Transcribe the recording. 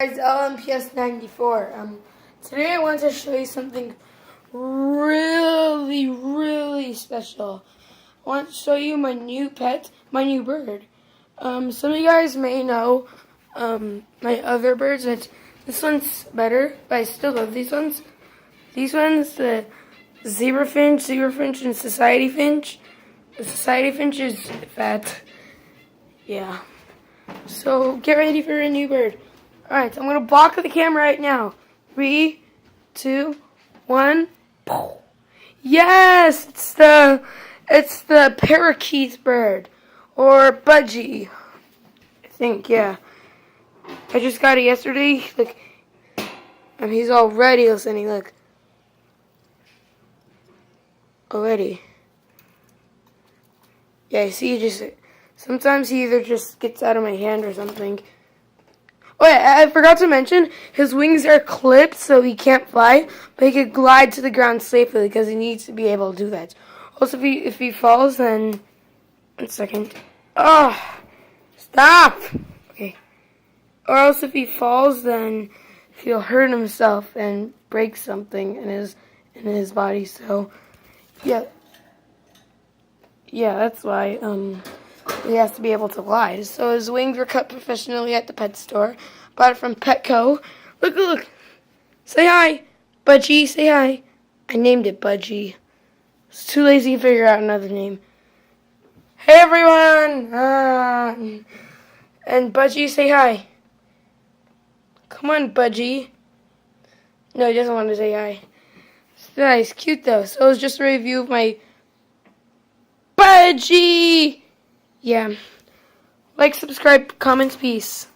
Guys, LMPS94. Today I want to show you something really special. I want to show you my new pet, my new bird. Some of you guys may know my other birds. This one's better, but I still love these ones. These ones, the zebra finch, and society finch. The society finch is fat. Yeah. So get ready for a new bird. Alright, so I'm going to block the camera right now. 3, 2, 1. Yes! It's the parakeet bird. Or budgie. I think, yeah. I just got it yesterday. Look. And he's already listening, look. Already. Yeah, see, sometimes he either just gets out of my hand or something. Oh yeah, I forgot to mention, his wings are clipped so he can't fly, but he could glide to the ground safely because he needs to be able to do that. Also, if he falls, then... 1 second. Oh! Stop! Okay. Or else if he falls, then he'll hurt himself and break something in his body, so... Yeah. Yeah, that's why, he has to be able to glide. So his wings were cut professionally at the pet store. Bought it from Petco. Look. Say hi. Budgie, say hi. I named it Budgie. It's too lazy to figure out another name. Hey, everyone. And Budgie, say hi. Come on, Budgie. No, he doesn't want to say hi. It's nice. Cute, though. So it was just a review of my Budgie. Yeah. Like, subscribe, comments, peace.